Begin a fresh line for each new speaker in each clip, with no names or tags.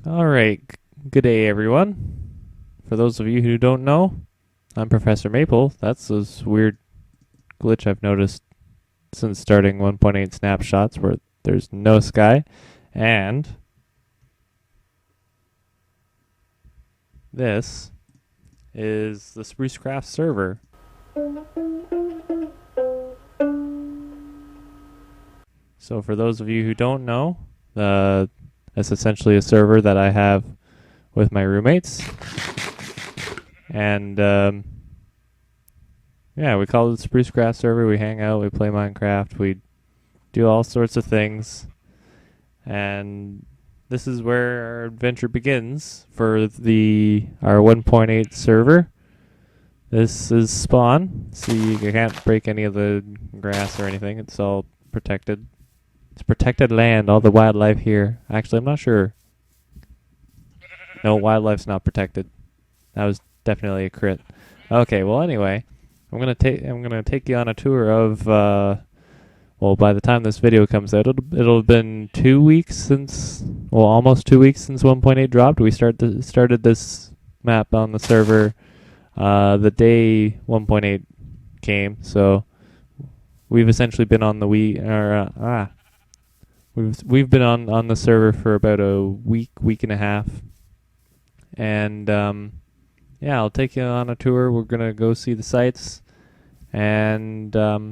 Alright, good day everyone. For those of you who don't know, I'm Professor Maple. That's this weird glitch I've noticed since starting 1.8 snapshots where there's no sky. And this is the Sprucecraft server. So for those of you who don't know, it's essentially a server that I have with my roommates. And yeah, we call it the Sprucecraft server. We hang out, we play Minecraft, we do all sorts of things. And this is where our adventure begins for our 1.8 server. This is spawn. See, you can't break any of the grass or anything. It's all protected. It's protected land, all the wildlife here. Actually, I'm not sure. No, wildlife's not protected. That was definitely a crit. Okay, well anyway, I'm gonna take you on a tour of well, by the time this video comes out, it'll have been 2 weeks since, well, almost 2 weeks since 1.8 dropped. We started this map on the server the day 1.8 came, so we've essentially been on the we've been on the server for about a week and a half, and yeah, I'll take you on a tour. We're gonna go see the sites, and I'll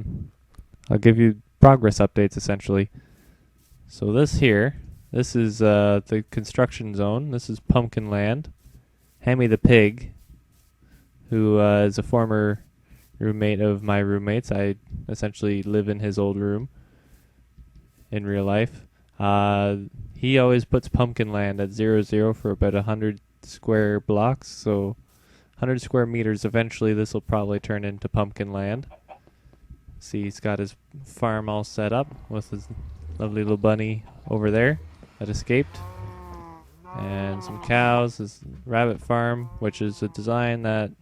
give you progress updates essentially. So this is the construction zone. This is Pumpkin Land. Hammy the pig, who is a former roommate of my roommates. I essentially live in his old room in real life. He always puts Pumpkin Land at 0, for about 100 square blocks, so 100 square meters. Eventually this will probably turn into Pumpkin Land. See, he's got his farm all set up with his lovely little bunny over there that escaped, and some cows. His rabbit farm, which is a design that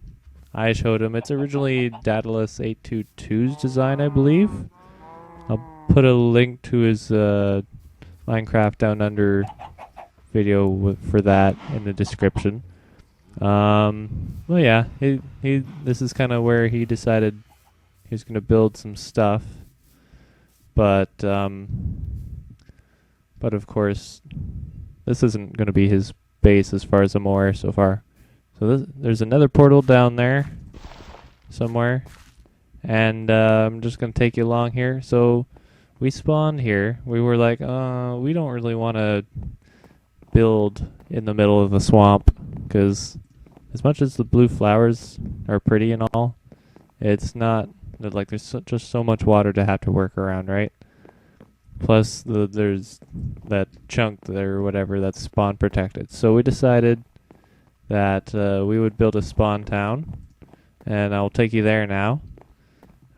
I showed him. It's originally Daedalus 822's design, I believe. I'll put a link to his Minecraft Down Under video for that in the description. Well, yeah, this is kind of where he decided he was going to build some stuff, but of course, this isn't going to be his base as far as I'm aware so far. So there's another portal down there somewhere, and I'm just going to take you along here. So we spawned here. We were like, we don't really want to build in the middle of the swamp, because as much as the blue flowers are pretty and all, it's not like there's just so much water to have to work around, right? Plus there's that chunk there or whatever that's spawn protected. So we decided that we would build a spawn town, and I'll take you there now.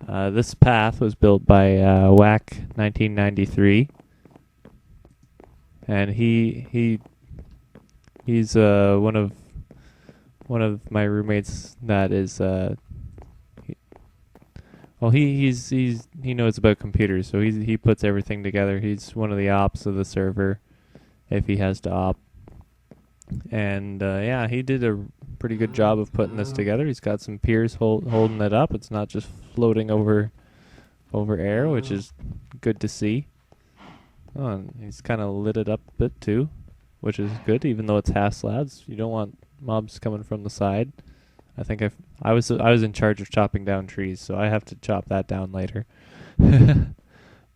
This path was built by Whack 1993, and he's one of my roommates that is he knows about computers, so he puts everything together. He's one of the ops of the server if he has to op. And yeah, he did a pretty good job of putting this together. He's got some piers holding it up. It's not just floating over air, which is good to see. Oh, and he's kind of lit it up a bit too, which is good, even though it's half slabs. You don't want mobs coming from the side. I think I was in charge of chopping down trees, so I have to chop that down later.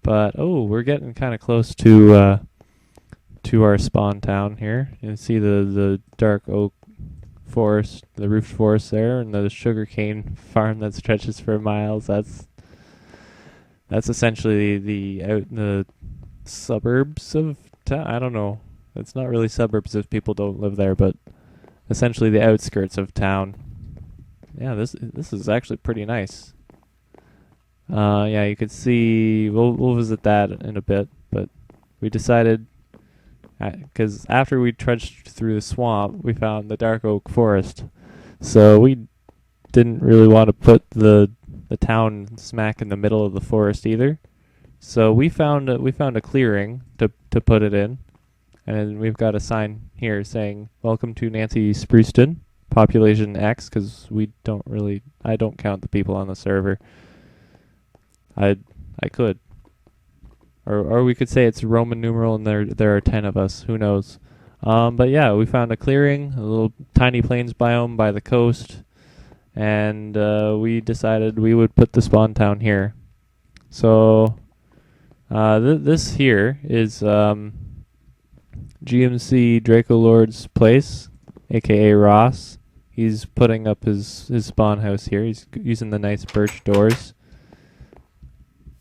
But we're getting kind of close to our spawn town here. You can see the dark oak forest, the roofed forest there, and the sugarcane farm that stretches for miles. That's essentially the suburbs of town. I don't know. It's not really suburbs if people don't live there, but essentially the outskirts of town. Yeah, this is actually pretty nice. Yeah, you could see. We'll visit that in a bit, but we decided, because after we trudged through the swamp, we found the dark oak forest. So we didn't really want to put the town smack in the middle of the forest either. So we found a clearing to put it in, And then we've got a sign here saying, "Welcome to Nancy Spruceton, population X," because I don't count the people on the server. I could. Or we could say it's Roman numeral and there are 10 of us. Who knows? But yeah, we found a clearing, a little tiny plains biome by the coast, and we decided we would put the spawn town here. So this here is GMC Draco Lord's place, aka Ross. He's putting up his spawn house here. He's using the nice birch doors.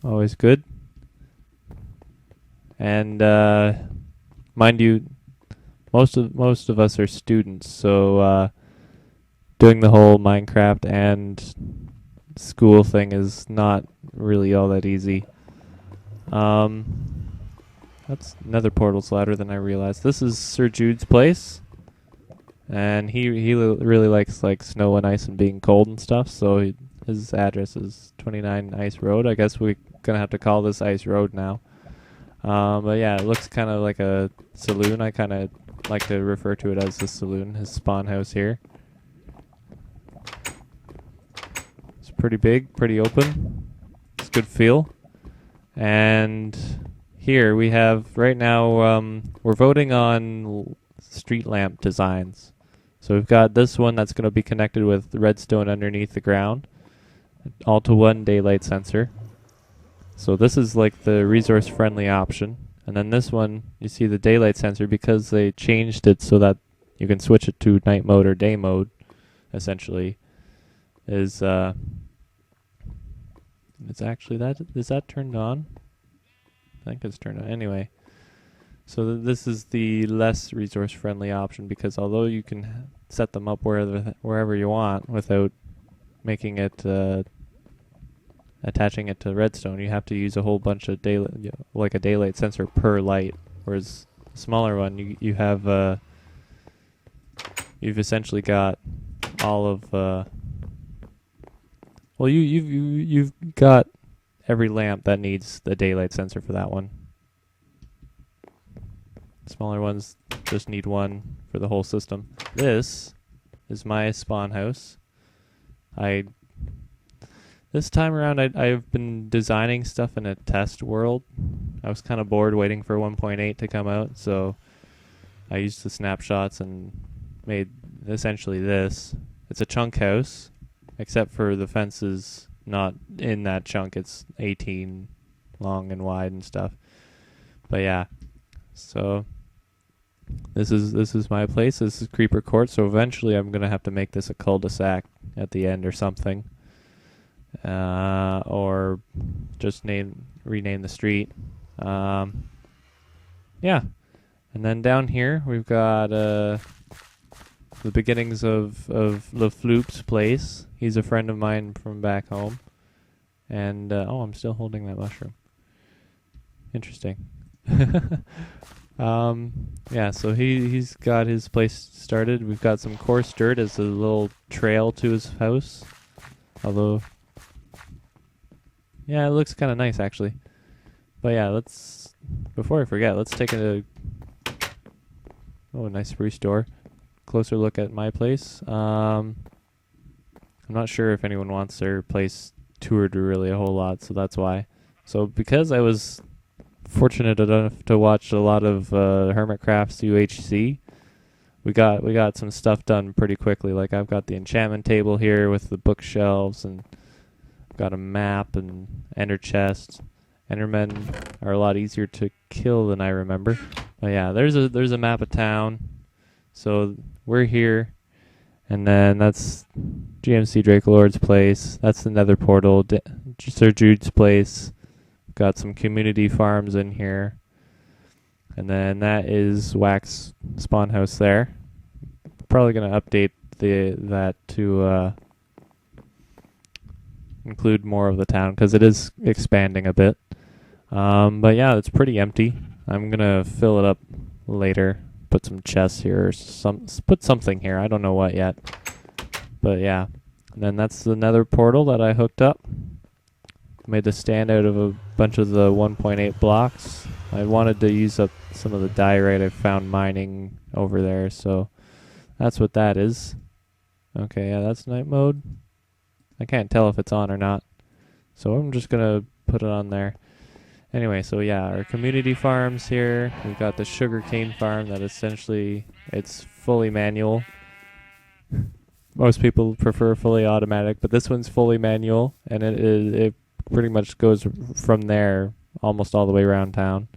Always good. And mind you, most of us are students, so doing the whole Minecraft and school thing is not really all that easy. That's another portal's ladder than I realized. This is Sir Jude's place, and he really likes like snow and ice and being cold and stuff. So his address is 29 Ice Road. I guess we're gonna have to call this Ice Road now. But yeah, it looks kind of like a saloon. I kind of like to refer to it as the saloon, his spawn house here. It's pretty big, pretty open. It's good feel. And here we have, right now, we're voting on street lamp designs. So we've got this one that's going to be connected with redstone underneath the ground, all to one daylight sensor. So this is like the resource-friendly option. And then this one, you see the daylight sensor, because they changed it so that you can switch it to night mode or day mode, essentially, is it's actually is that turned on? I think it's turned on. Anyway, so this is the less resource-friendly option, because although you can set them up wherever you want without making it attaching it to redstone, you have to use a whole bunch of like a daylight sensor per light. Whereas the smaller one, you have you've essentially got all of well, you've got every lamp that needs the daylight sensor for that one. Smaller ones just need one for the whole system. This is my spawn house. This time around, I've been designing stuff in a test world. I was kind of bored waiting for 1.8 to come out, so I used the snapshots and made essentially this. It's a chunk house, except for the fences not in that chunk. It's 18 long and wide and stuff. But yeah, so this is my place. This is Creeper Court. So eventually, I'm gonna have to make this a cul-de-sac at the end or something. Or just rename the street. Yeah. And then down here we've got the beginnings of LaFloop's place. He's a friend of mine from back home. And I'm still holding that mushroom. Interesting. Yeah, so he's got his place started. We've got some coarse dirt as a little trail to his house. Although, yeah, it looks kind of nice, actually. But yeah, before I forget, let's take a nice spruce door. Closer look at my place. I'm not sure if anyone wants their place toured really a whole lot, so that's why. So because I was fortunate enough to watch a lot of Hermitcraft's UHC, we got some stuff done pretty quickly. Like, I've got the enchantment table here with the bookshelves, and got a map and ender chest. Endermen are a lot easier to kill than I remember. But yeah, there's a map of town. So we're here, and then that's GMC Draco Lord's place. That's the Nether portal. Sir Jude's place. Got some community farms in here, and then that is Wax spawn house there. Probably gonna update that to include more of the town, because it is expanding a bit. But yeah, it's pretty empty. I'm gonna fill it up later. Put some chests here, or put something here. I don't know what yet. But yeah, and then that's the Nether portal that I hooked up. Made the stand out of a bunch of the 1.8 blocks. I wanted to use up some of the diorite I found mining over there, so that's what that is. Okay, yeah, that's night mode. I can't tell if it's on or not, so I'm just gonna put it on there. Anyway, so yeah, our community farms here. We've got the sugarcane farm that essentially it's fully manual. Most people prefer fully automatic, but this one's fully manual, and it pretty much goes from there almost all the way around town,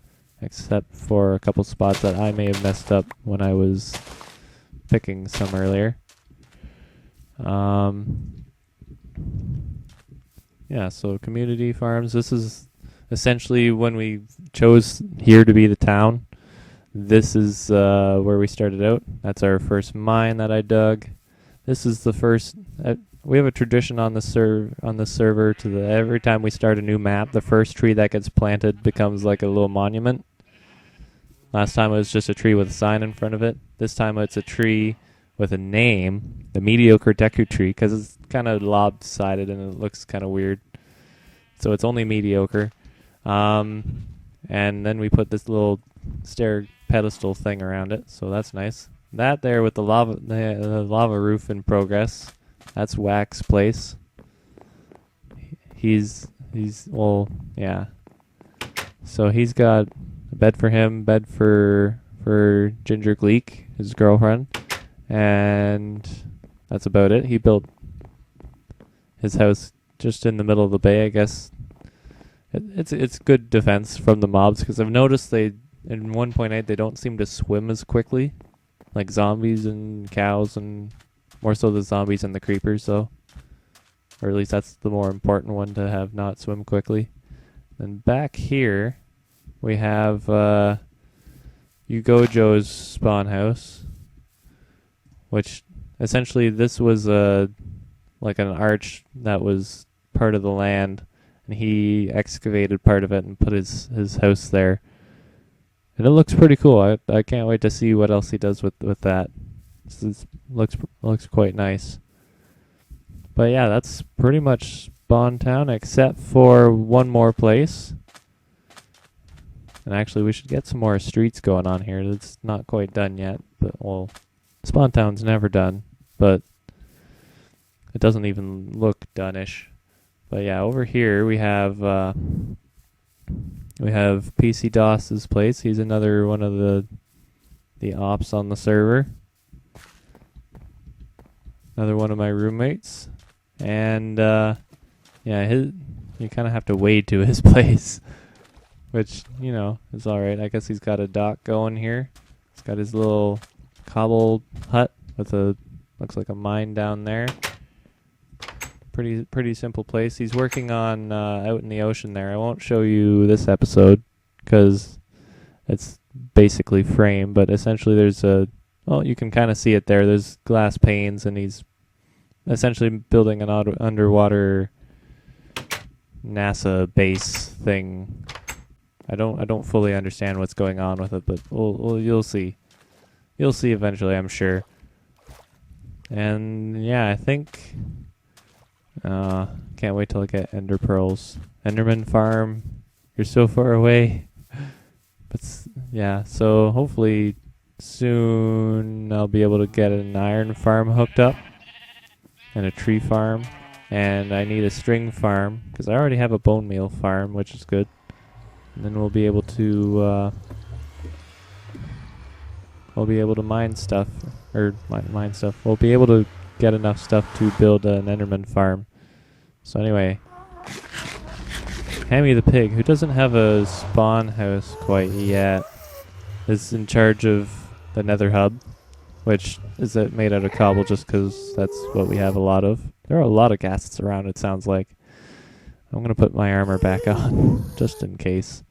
except for a couple spots that I may have messed up when I was picking some earlier. Yeah, so community farms. This is essentially when we chose here to be the town. This is where we started out. That's our first mine that I dug. This is the first. We have a tradition on the server to every time we start a new map, the first tree that gets planted becomes like a little monument. Last time it was just a tree with a sign in front of it. This time it's a tree with a name, the mediocre Deku tree, because it's kind of lopsided and it looks kind of weird. So it's only mediocre. And then we put this little stair pedestal thing around it, so that's nice. That there with the lava roof in progress. That's Wax Place. He's well, yeah. So he's got a bed for him, bed for Ginger Gleek, his girlfriend, and that's about it. He built his house just in the middle of the bay, I guess. It's good defense from the mobs, because I've noticed they in 1.8 they don't seem to swim as quickly, like zombies and cows, and more so the zombies and the creepers, though. Or at least that's the more important one to have not swim quickly. And back here we have Yugojo's spawn house, which essentially this was like an arch that was part of the land, and he excavated part of it and put his house there. And it looks pretty cool. I can't wait to see what else he does with that. This looks quite nice. But yeah, that's pretty much Spawn Town, except for one more place. And actually, we should get some more streets going on here. It's not quite done yet, but well, Spawn Town's never done, but it doesn't even look done-ish. But yeah, over here we have PC DOS's place. He's another one of the ops on the server. Another one of my roommates. And yeah, you kind of have to wade to his place, which, you know, is alright. I guess he's got a dock going here. He's got his little cobbled hut with looks like a mine down there. Pretty simple place. He's working on out in the ocean there. I won't show you this episode because it's basically frame, but essentially there's you can kind of see it there. There's glass panes, and he's essentially building an underwater NASA base thing. I don't fully understand what's going on with it, but you'll see. You'll see eventually, I'm sure. And yeah, I think can't wait till I get Ender Pearls. Enderman Farm, you're so far away. But yeah, so hopefully soon I'll be able to get an iron farm hooked up and a tree farm, and I need a string farm because I already have a bone meal farm, which is good. And then we'll be able to mine stuff, or mine stuff. We'll be able to get enough stuff to build an Enderman farm. So anyway, Hammy the pig, who doesn't have a spawn house quite yet, is in charge of the Nether hub, which is made out of cobble just because that's what we have a lot of. There are a lot of ghasts around, it sounds like. I'm going to put my armor back on, just in case.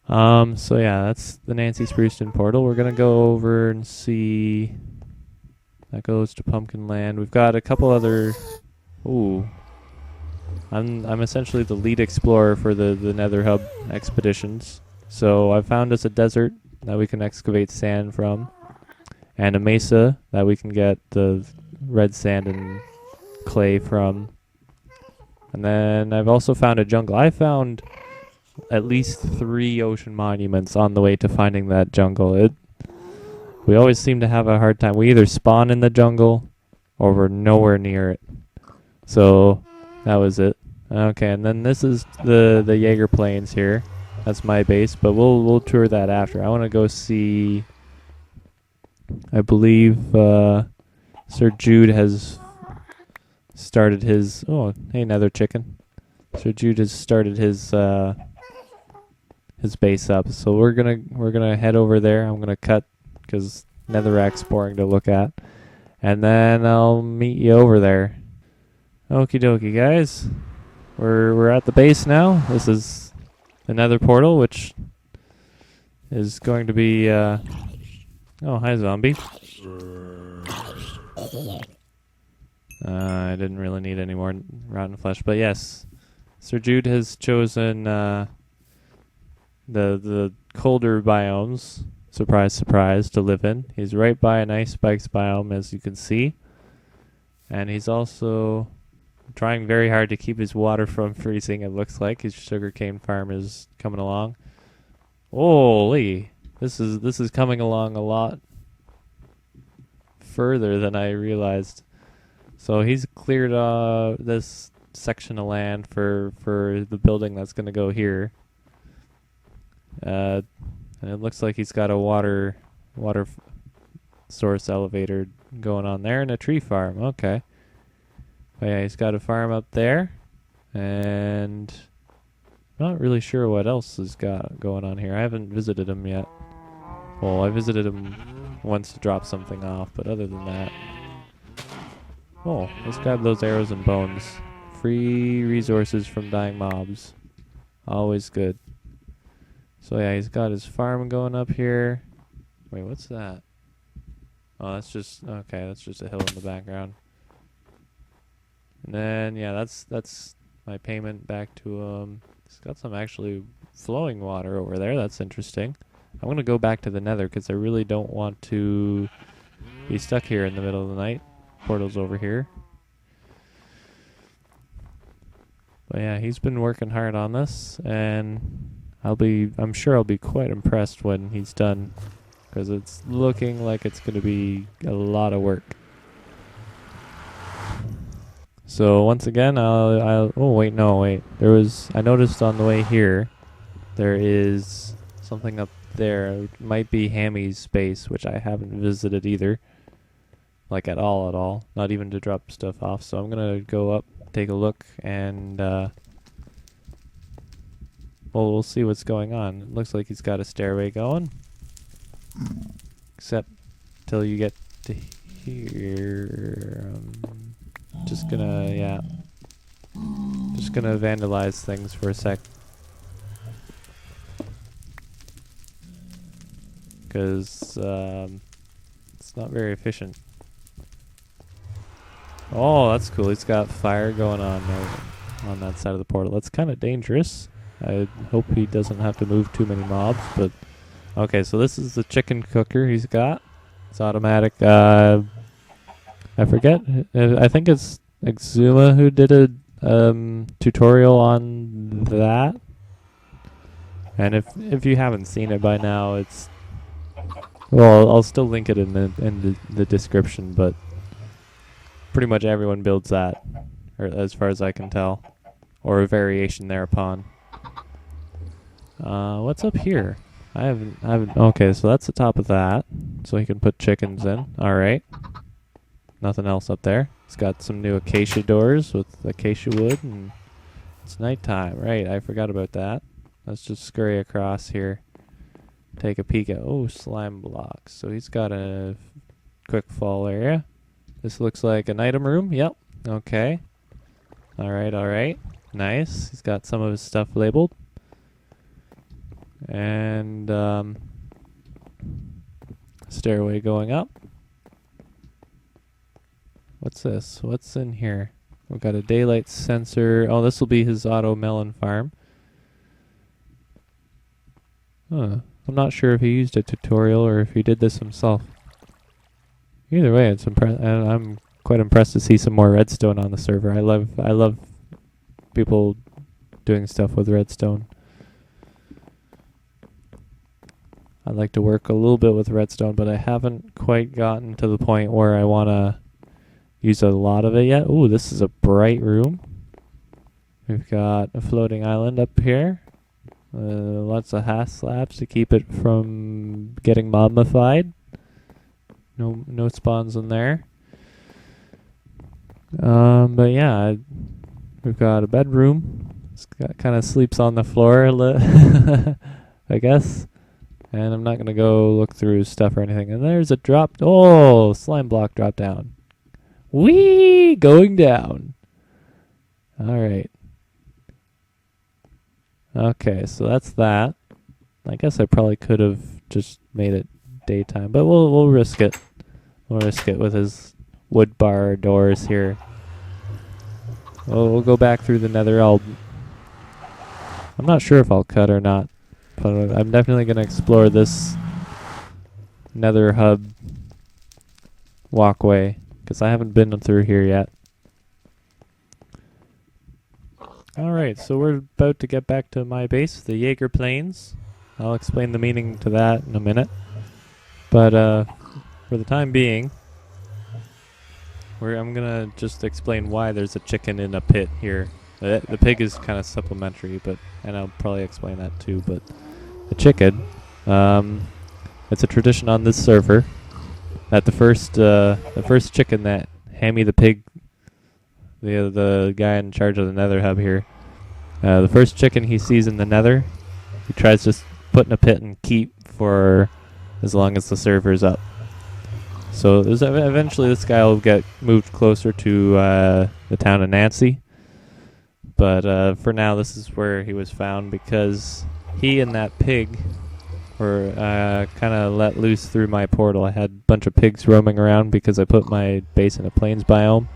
So yeah, that's the Nancy Spruceton portal. We're going to go over and see. That goes to Pumpkin Land. We've got a couple other... Ooh. I'm essentially the lead explorer for the Nether hub expeditions. So I found us a desert that we can excavate sand from, and a mesa that we can get the red sand and clay from. And then I've also found a jungle. I found at least 3 ocean monuments on the way to finding that jungle. We always seem to have a hard time. We either spawn in the jungle or we're nowhere near it. So that was it. Okay, and then this is the Jaeger plains here. That's my base, but we'll tour that after. I want to go see. I believe Sir Jude has started his. Oh, hey, Nether chicken. Sir Jude has started his base up, so we're gonna head over there. I'm gonna cut because Netherrack's boring to look at, and then I'll meet you over there. Okie dokie, guys. We're at the base now. This is the Nether portal, which is going to be. Oh, hi, zombie. I didn't really need any more rotten flesh, but yes, Sir Jude has chosen the colder biomes. Surprise, surprise, to live in. He's right by an ice spikes biome, as you can see, and he's also trying very hard to keep his water from freezing. It looks like his sugarcane farm is coming along. Holy, this is coming along a lot further than I realized. So he's cleared this section of land for the building that's going to go here. And it looks like he's got a water source elevator going on there and a tree farm. Okay. But yeah, he's got a farm up there, and I'm not really sure what else he's got going on here. I haven't visited him yet. Well, I visited him once to drop something off, but other than that... Oh, let's grab those arrows and bones. Free resources from dying mobs. Always good. So yeah, he's got his farm going up here. Wait, what's that? Oh, that's just... Okay, that's just a hill in the background. And then, yeah, that's my payment back to him. He's got some actually flowing water over there. That's interesting. I'm going to go back to the Nether because I really don't want to be stuck here in the middle of the night. Portal's over here. But yeah, he's been working hard on this, and I'm sure I'll be quite impressed when he's done, because it's looking like it's going to be a lot of work. So once again, I noticed on the way here, there is something up there. It might be Hammy's base, which I haven't visited either. Like at all. Not even to drop stuff off. So I'm going to go up, take a look, and we'll see what's going on. It looks like he's got a stairway going. Except till you get to here. Just gonna vandalize things for a sec. Because it's not very efficient. Oh, that's cool. He's got fire going on there on that side of the portal. That's kind of dangerous. I hope he doesn't have to move too many mobs. But okay, so this is the chicken cooker he's got. It's automatic. I forget. I think it's Exuma who did a tutorial on that. And if you haven't seen it by now, it's... Well, I'll still link it in the description, but pretty much everyone builds that, or as far as I can tell, or a variation thereupon. What's up here? I haven't. Okay, so that's the top of that, so he can put chickens in. All right. Nothing else up there. It's got some new acacia doors with acacia wood, and it's nighttime. Right, I forgot about that. Let's just scurry across here. Take a peek at... Oh, slime blocks. So he's got a quick fall area. This looks like an item room. Yep. Okay. Alright. Nice. He's got some of his stuff labeled. And stairway going up. What's this? What's in here? We've got a daylight sensor. Oh, this will be his auto melon farm. Huh. I'm not sure if he used a tutorial or if he did this himself. Either way, it's and I'm quite impressed to see some more redstone on the server. I love people doing stuff with redstone. I'd like to work a little bit with redstone, but I haven't quite gotten to the point where I want to use a lot of it yet. Ooh, this is a bright room. We've got a floating island up here. Lots of hash slabs to keep it from getting mummified. No spawns in there. But yeah, we've got a bedroom. It's kind of sleeps on the floor, I guess. And I'm not going to go look through stuff or anything. And there's a slime block drop down. Whee! Going down. Alright. Okay, so that's that. I guess I probably could have just made it daytime, but we'll risk it. We'll risk it with his wood bar doors here. We'll go back through the nether. I'm not sure if I'll cut or not, but I'm definitely going to explore this nether hub walkway, because I haven't been through here yet. Alright, so we're about to get back to my base, the Jaeger Plains. I'll explain the meaning to that in a minute. But for the time being, I'm going to just explain why there's a chicken in a pit here. The pig is kind of supplementary, and I'll probably explain that too. But the chicken, it's a tradition on this server that the first chicken that Hammy the pig, the guy in charge of the nether hub here, the first chicken he sees in the nether, he tries to put in a pit and keep for as long as the server's up. So eventually this guy will get moved closer to the town of Nancy. But for now, this is where he was found, because he and that pig were kind of let loose through my portal. I had a bunch of pigs roaming around because I put my base in a plains biome.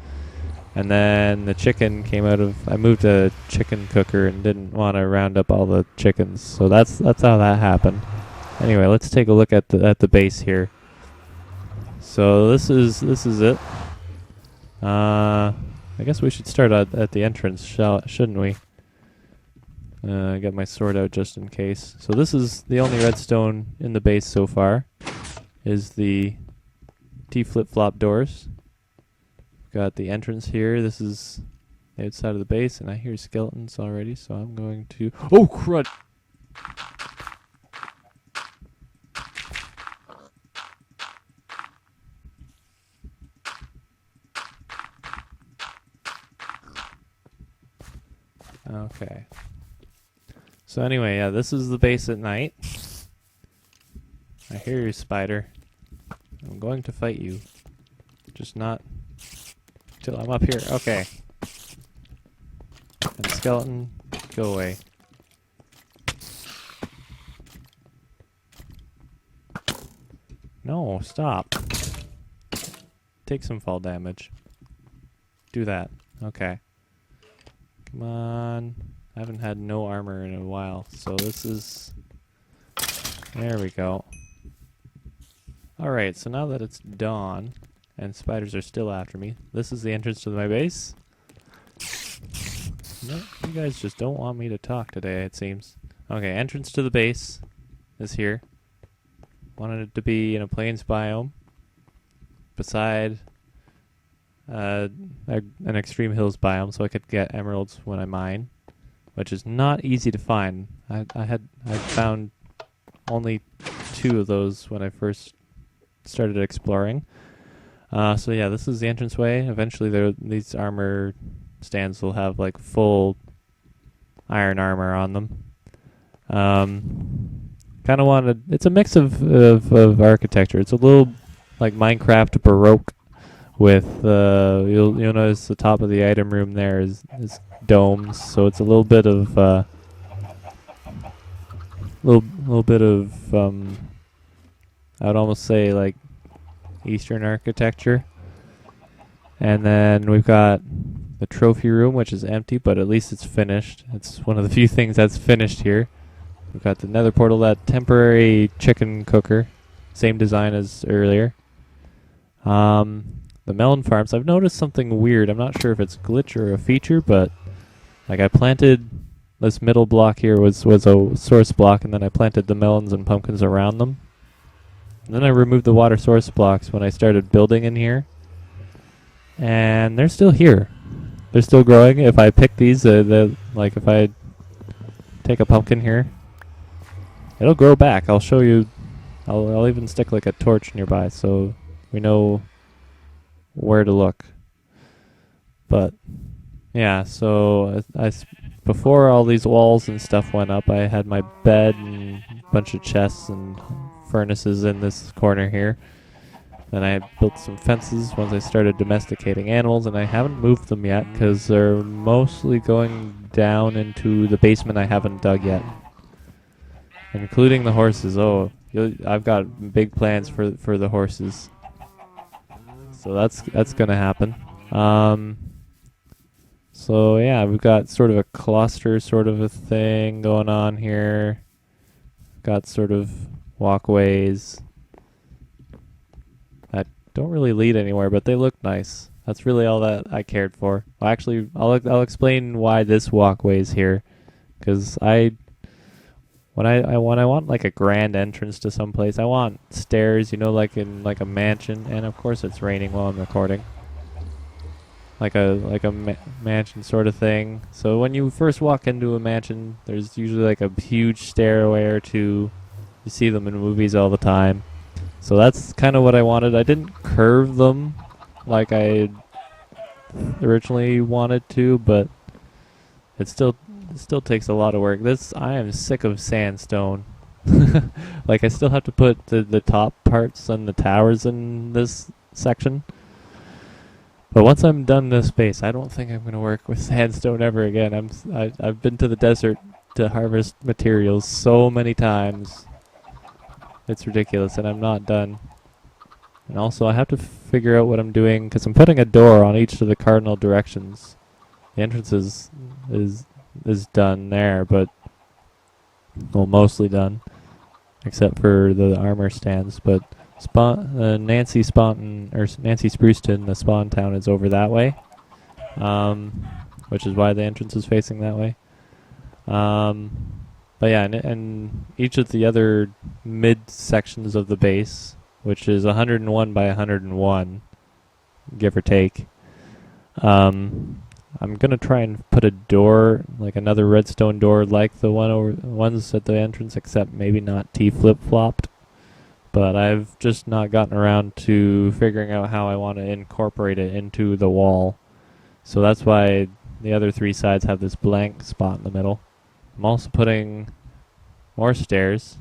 And then the chicken came out of... I moved a chicken cooker and didn't want to round up all the chickens. So that's how that happened. Anyway, let's take a look at the base here. So this is it. I guess we should start at the entrance, shouldn't we? Get my sword out just in case. So this is the only redstone in the base so far, is the T flip-flop doors. Got the entrance here. This is the outside of the base, and I hear skeletons already, so I'm going to... Oh, crud! Okay. So anyway, yeah, this is the base at night. I hear you, spider. I'm going to fight you. Just not till I'm up here. Okay. And skeleton, go away. No, stop. Take some fall damage. Do that. Okay. Come on. I haven't had no armor in a while, so this is... There we go. Alright, so now that it's dawn, and spiders are still after me, this is the entrance to my base. No, you guys just don't want me to talk today, it seems. Okay, entrance to the base is here. Wanted it to be in a plains biome, beside an extreme hills biome, so I could get emeralds when I mine, which is not easy to find. I found only 2 of those when I first started exploring. So yeah, this is the entranceway. Eventually these armor stands will have like full iron armor on them. Kind of wanted... It's a mix of architecture. It's a little like Minecraft Baroque with... You'll notice the top of the item room there is domes, so it's a little bit of... little bit of... I would almost say like Eastern architecture. And then we've got the trophy room, which is empty, but at least it's finished. It's one of the few things that's finished here. We've got the nether portal, that temporary chicken cooker, same design as earlier. The melon farms, I've noticed something weird. I'm not sure if it's a glitch or a feature, but like I planted this middle block here was a source block, and then I planted the melons and pumpkins around them. And then I removed the water source blocks when I started building in here. And they're still here. They're still growing. If I pick these, like if I take a pumpkin here, it'll grow back. I'll show you. I'll even stick like a torch nearby so we know where to look. But yeah, so before all these walls and stuff went up, I had my bed and a bunch of chests and furnaces in this corner here. Then I built some fences once I started domesticating animals, and I haven't moved them yet because they're mostly going down into the basement I haven't dug yet, including the horses. Oh, I've got big plans for the horses, so that's gonna happen. So yeah, we've got sort of a cluster sort of a thing going on here. Got sort of walkways that don't really lead anywhere, but they look nice. That's really all that I cared for. Well, actually, I'll explain why this walkway is here, because when I want like a grand entrance to some place, I want stairs, like in like a mansion, and of course it's raining while I'm recording. Like a mansion sort of thing. So when you first walk into a mansion, there's usually like a huge stairway or two. You see them in movies all the time. So that's kind of what I wanted. I didn't curve them like I originally wanted to, but it still takes a lot of work. I am sick of sandstone. Like I still have to put the top parts and the towers in this section. But once I'm done this base, I don't think I'm going to work with sandstone ever again. I've been to the desert to harvest materials so many times. It's ridiculous, and I'm not done. And also, I have to figure out what I'm doing, because I'm putting a door on each of the cardinal directions. The entrance is done there, but mostly done, except for the armor stands. But Nancy Spruceton, the spawn town, is over that way, which is why the entrance is facing that way. But yeah, and each of the other mid sections of the base, which is 101 by 101, give or take, I'm gonna try and put a door, like another redstone door, like the ones at the entrance, except maybe not T-flip-flopped. But I've just not gotten around to figuring out how I want to incorporate it into the wall. So that's why the other three sides have this blank spot in the middle. I'm also putting more stairs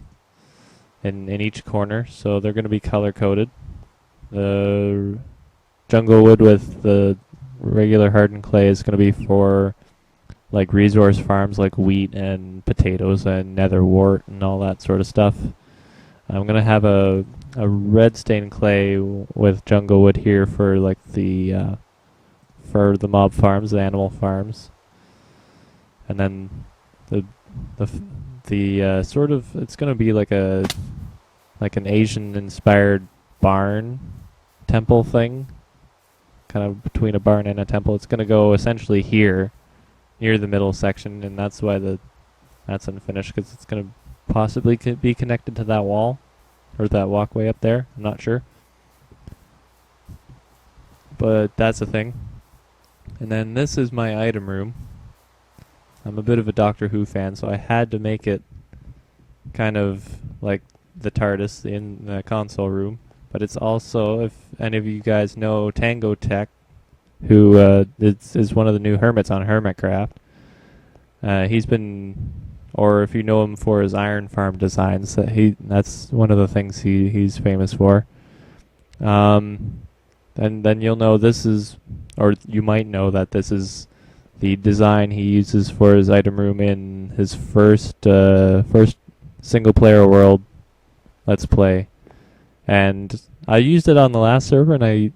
in each corner, so they're going to be color-coded. The jungle wood with the regular hardened clay is going to be for like resource farms like wheat and potatoes and nether wart and all that sort of stuff. I'm going to have a red stained clay with jungle wood here for like the mob farms, the animal farms. And then the sort of, it's going to be like an Asian inspired barn temple thing, kind of between a barn and a temple. It's going to go essentially here near the middle section, and that's why that's unfinished, because it's going to possibly be connected to that wall or that walkway up there. I'm not sure, but that's a thing. And then this is my item room. I'm a bit of a Doctor Who fan, so I had to make it kind of like the TARDIS in the console room. But it's also, if any of you guys know Tango Tech, who is one of the new hermits on Hermitcraft, he's been, or if you know him for his iron farm designs, that's one of the things he's famous for. And then you'll know this is, or you might know that this is the design he uses for his item room in his first single player world Let's Play. And I used it on the last server, and I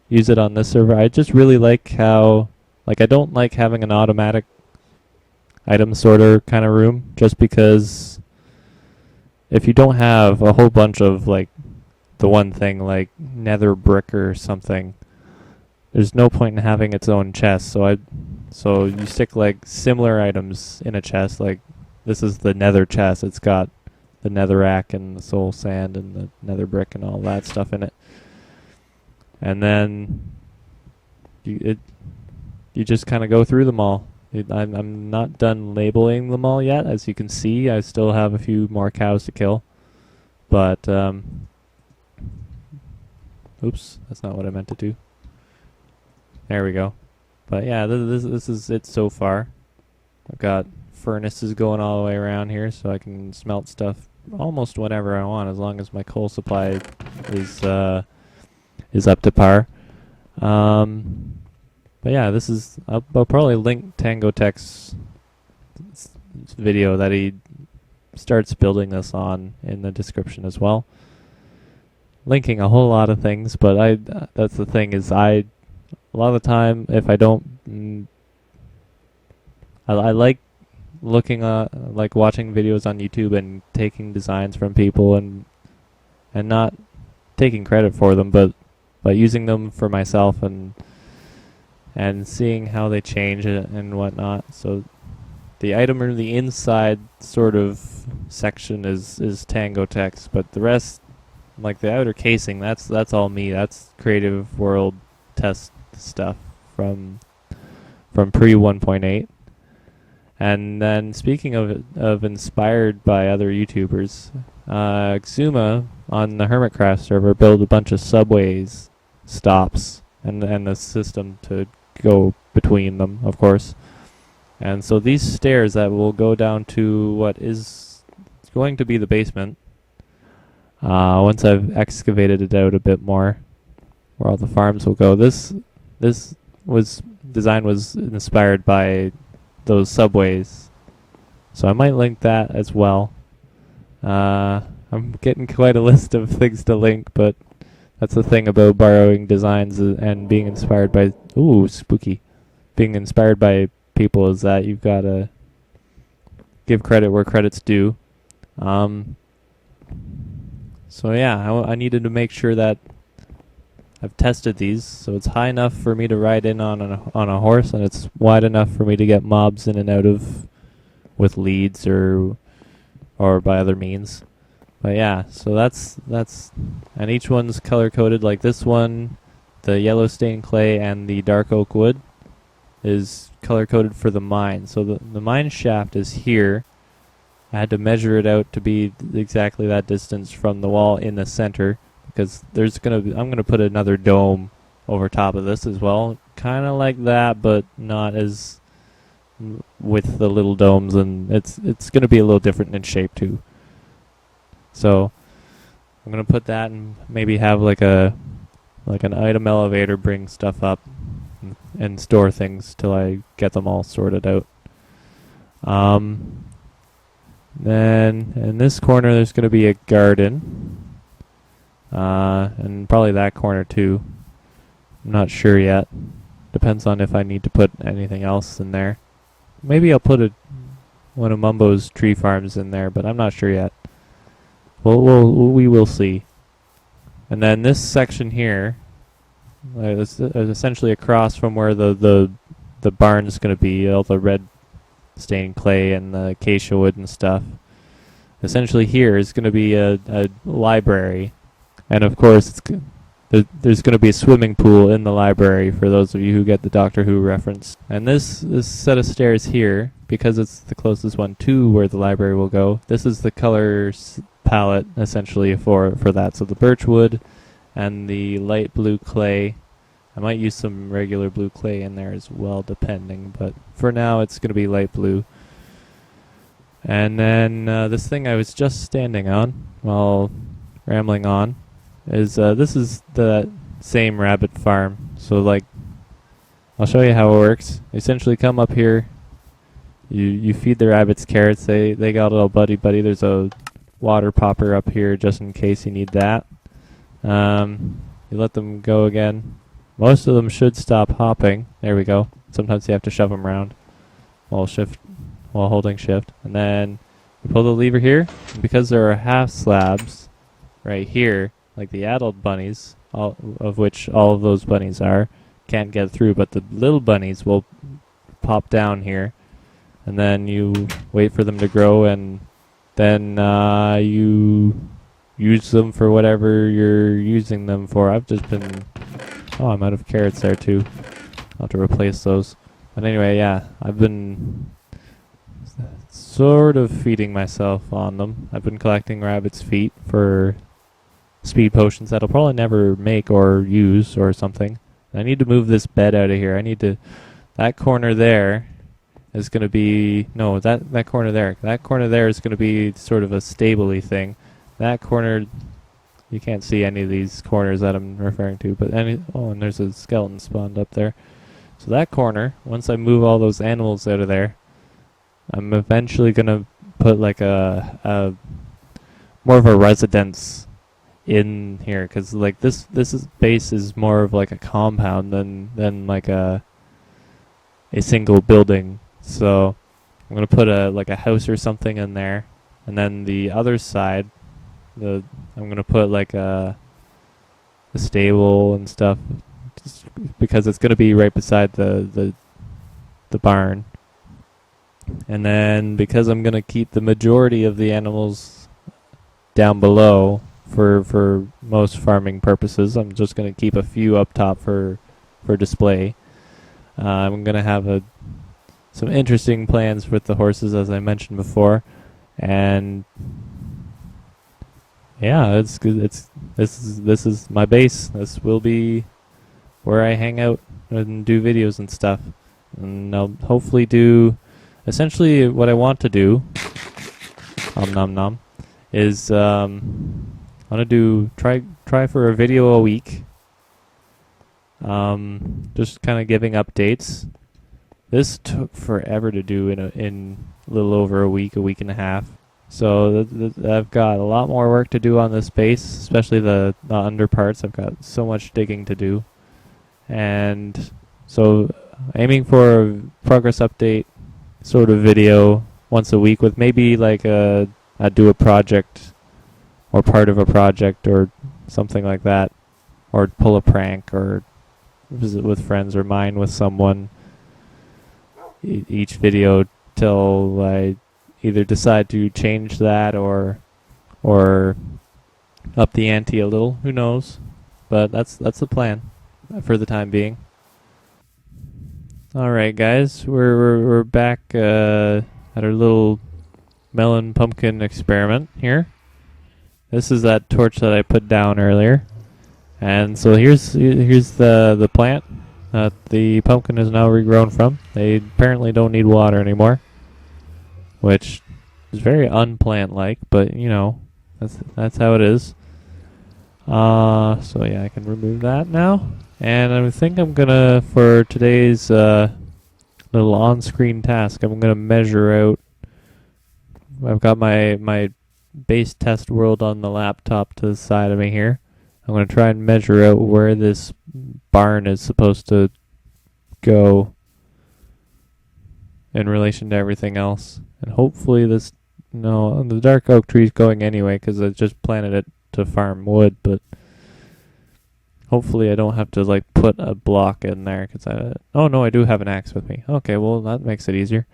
use it on this server. I just really like how, I don't like having an automatic item sorter kind of room, just because if you don't have a whole bunch of, the one thing, like nether brick or something, there's no point in having its own chest. So So you stick like similar items in a chest. Like this is the nether chest. It's got the netherrack and the soul sand and the nether brick and all that stuff in it. And then you just kind of go through them all. I'm not done labeling them all yet. As you can see, I still have a few more cows to kill. But, oops, that's not what I meant to do. There we go. But yeah, this is it so far. I've got furnaces going all the way around here, so I can smelt stuff almost whenever I want, as long as my coal supply is up to par. But yeah, this is I'll probably link Tango Tech's video that he starts building this on in the description as well. Linking a whole lot of things, but that's the thing is a lot of the time if I don't I like looking like watching videos on YouTube and taking designs from people and not taking credit for them, but using them for myself and seeing how they change it and whatnot. So the item in the inside sort of section is Tango Tech's, but the rest, like the outer casing, that's all me. That's Creative World test stuff from pre 1.8. And then speaking of inspired by other YouTubers, Xuma on the Hermitcraft server built a bunch of subways stops and the system to go between them, of course. And so these stairs that will go down to what is going to be the basement, once I've excavated it out a bit more, where all the farms will go. This design was inspired by those subways, so I might link that as well. I'm getting quite a list of things to link, but that's the thing about borrowing designs and being inspired by spooky. Being inspired by people is that you've got to give credit where credit's due. So yeah, I needed to make sure that I've tested these, so it's high enough for me to ride in on a horse, and it's wide enough for me to get mobs in and out of with leads or by other means. But yeah, so that's and each one's color coded. Like this one, the yellow stained clay and the dark oak wood is color coded for the mine. So the mine shaft is here. I had to measure it out to be exactly that distance from the wall in the center, because I'm gonna put another dome over top of this as well, kind of like that, but not as with the little domes, and it's gonna be a little different in shape too. So I'm gonna put that and maybe have like an item elevator bring stuff up and store things till I get them all sorted out. Then in this corner there's gonna be a garden, and probably that corner too. I'm not sure yet. Depends on if I need to put anything else in there. Maybe I'll put one of Mumbo's tree farms in there, but I'm not sure yet. We will see. And then this section here is essentially across from where the barn is going to be, all the red stained clay and the acacia wood and stuff. Essentially here is going to be a library, and of course there's going to be a swimming pool in the library for those of you who get the Doctor Who reference. And this set of stairs here, because it's the closest one to where the library will go, this is the color palette essentially for that. So the birch wood and the light blue clay. I might use some regular blue clay in there as well, depending, but for now it's going to be light blue. And then this thing I was just standing on while rambling on is this is the same rabbit farm. So like, I'll show you how it works. You essentially come up here, you feed the rabbits carrots. They got a little buddy. There's a water popper up here just in case you need that. You let them go again. Most of them should stop hopping. There we go. Sometimes you have to shove them around while holding shift. And then you pull the lever here. And because there are half slabs right here, like the adult bunnies, all of which all of those bunnies are, can't get through, but the little bunnies will pop down here, and then you wait for them to grow, and then you use them for whatever you're using them for. I've just been... Oh, I'm out of carrots there too. I'll have to replace those. But anyway, yeah, I've been sort of feeding myself on them. I've been collecting rabbit's feet for speed potions that I'll probably never make or use or something. I need to move this bed out of here. I need to... That corner there is going to be... No, that corner there. That corner there is going to be sort of a stable-y thing. That corner... You can't see any of these corners that I'm referring to, but oh, and there's a skeleton spawned up there. So that corner, once I move all those animals out of there, I'm eventually gonna put like a more of a residence in here, because like this base is more of like a compound than like a single building. So I'm gonna put a house or something in there, and then the other side. I'm gonna put like a stable and stuff, just because it's gonna be right beside the barn. And then because I'm gonna keep the majority of the animals down below for most farming purposes, I'm just gonna keep a few up top for display. I'm gonna have some interesting plans with the horses, as I mentioned before, and yeah, it's good. This is my base. This will be where I hang out and do videos and stuff. And I'll hopefully do... Essentially, what I want to do... nom nom. Is, I want to try for a video a week. Just kind of giving updates. This took forever to do in a little over a week and a half. So I've got a lot more work to do on this base, especially the under parts. I've got so much digging to do. And so aiming for a progress update sort of video once a week, with maybe like I'd do a project or part of a project or something like that, or pull a prank or visit with friends or mine with someone each video till I either decide to change that or up the ante a little. Who knows? But that's the plan for the time being. All right, guys, we're back at our little melon pumpkin experiment here. This is that torch that I put down earlier, and so here's the plant that the pumpkin is now regrown from. They apparently don't need water anymore, which is very unplant-like, but you know, that's how it is. So yeah, I can remove that now, and I think I'm gonna, for today's little on-screen task, I'm gonna measure out. I've got my base test world on the laptop to the side of me here. I'm gonna try and measure out where this barn is supposed to go in relation to everything else. And hopefully the dark oak tree is going anyway, because I just planted it to farm wood, but hopefully I don't have to like put a block in there, because I do have an axe with me. Okay, well that makes it easier.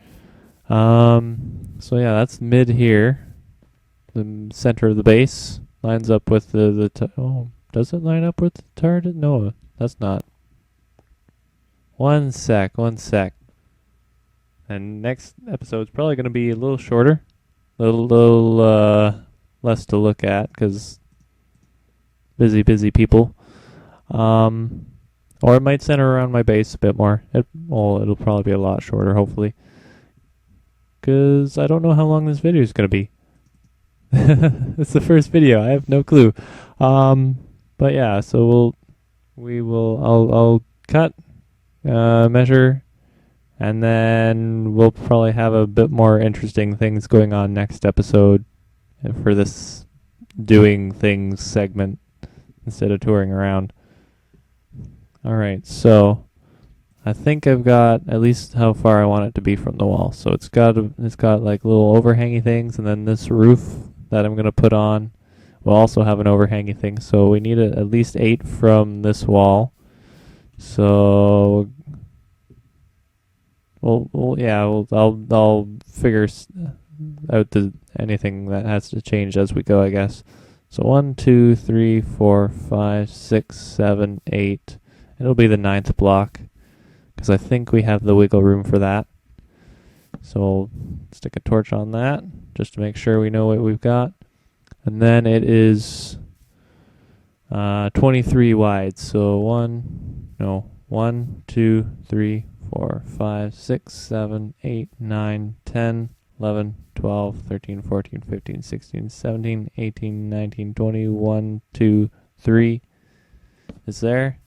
So yeah, that's mid here. The center of the base lines up with does it line up with the target? No, that's not. One sec. And next episode's probably going to be a little shorter, little less to look at, because busy people. Or it might center around my base a bit more. It'll probably be a lot shorter, hopefully, because I don't know how long this video is going to be. It's the first video. I have no clue. But yeah, so I'll cut, measure, and then we'll probably have a bit more interesting things going on next episode for this doing things segment instead of touring around. Alright, so I think I've got at least how far I want it to be from the wall. So it's got like little overhangy things, and then this roof that I'm going to put on will also have an overhangy thing. So we need at least 8 from this wall. So I'll figure out anything that has to change as we go, I guess. So 1, 2, 3, 4, 5, 6, 7, 8. It'll be the 9th block because I think we have the wiggle room for that. So we'll stick a torch on that just to make sure we know what we've got. And then it is 23 wide. So 1, 2, 3, 4, 5, 6, 7, 8, 9, 10, 11, 12, 13, 14, 15, 16, 17, 18, 19, 20, 1, 2, 3. Is there?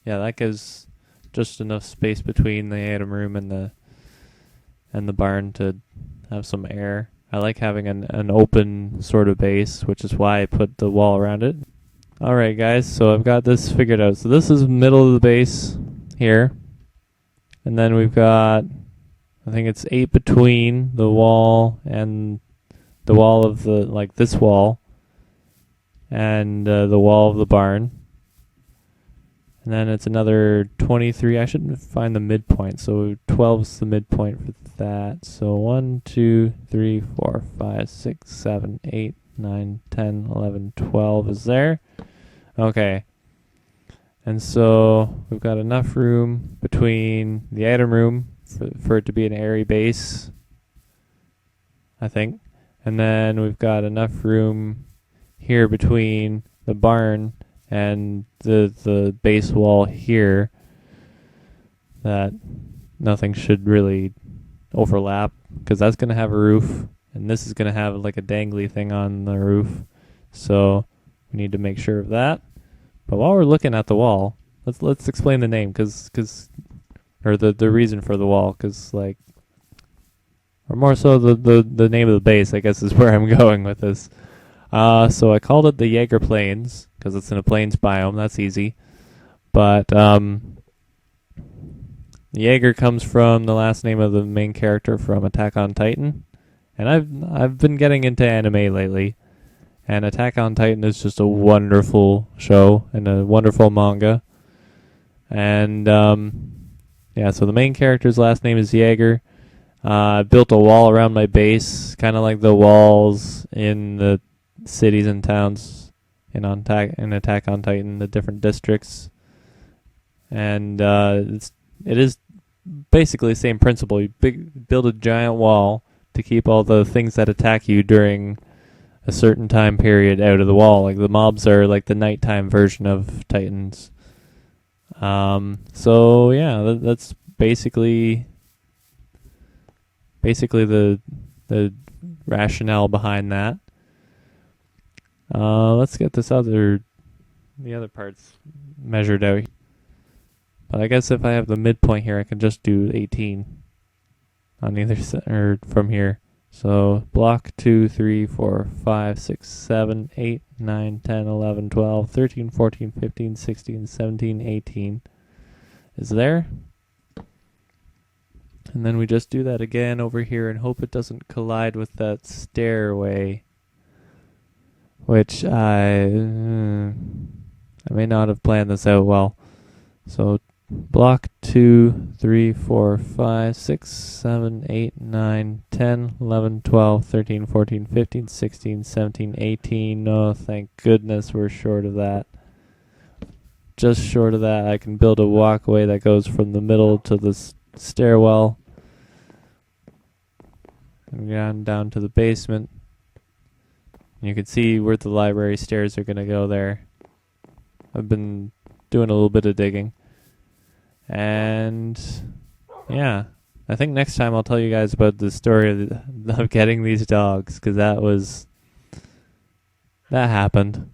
Yeah, that gives just enough space between the item room and the barn to have some air. I like having an open sort of base, which is why I put the wall around it. Alright guys, so I've got this figured out. So this is middle of the base here. And then we've got, I think it's 8 between the wall and the wall of the, like this wall, and the wall of the barn. And then it's another 23. I should find the midpoint. So 12's the midpoint for that. So 1, 2, 3, 4, 5, 6, 7, 8, 9, 10, 11, 12 is there. Okay. And so we've got enough room between the item room for it to be an airy base, I think. And then we've got enough room here between the barn and the base wall here that nothing should really overlap, because that's going to have a roof and this is going to have like a dangly thing on the roof. So we need to make sure of that. But while we're looking at the wall, let's explain the name, or the reason for the wall, because like, or more so the name of the base, I guess, is where I'm going with this. So I called it the Jaeger Plains because it's in a plains biome. That's easy. But Jaeger comes from the last name of the main character from Attack on Titan, and I've been getting into anime lately, and Attack on Titan is just a wonderful show and a wonderful manga. And yeah, so the main character's last name is Jaeger. I built a wall around my base, kind of like the walls in the cities and towns in Attack on Titan, the different districts. And it is basically the same principle. You build a giant wall to keep all the things that attack you during a certain time period out of the wall. Like the mobs are like the nighttime version of Titans. So yeah, that's basically the rationale behind that. Let's get the other parts measured out. But I guess if I have the midpoint here, I can just do 18 on either side, or from here. So block 2, 3, 4, 5, 6, 7, 8, 9, 10, 11, 12, 13, 14, 15, 16, 17, 18 is there. And then we just do that again over here and hope it doesn't collide with that stairway, which I may not have planned this out well. So block 2, 3, 4, 5, 6, 7, 8, 9, 10, 11, 12, 13, 14, 15, 16, 17, 18. Oh, thank goodness we're short of that. Just short of that, I can build a walkway that goes from the middle to the stairwell and down to the basement. And you can see where the library stairs are going to go there. I've been doing a little bit of digging. And yeah, I think next time I'll tell you guys about the story of getting these dogs, because that happened.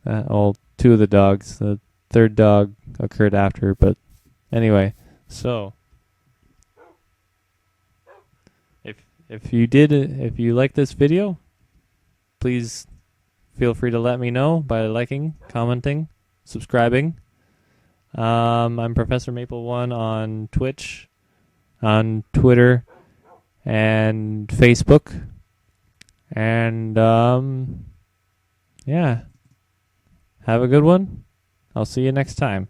Well, 2 of the dogs. The 3rd dog occurred after, but anyway. So if you like this video, please feel free to let me know by liking, commenting, subscribing. I'm Professor Maple 1 on Twitch, on Twitter, and Facebook. And yeah, have a good one. I'll see you next time.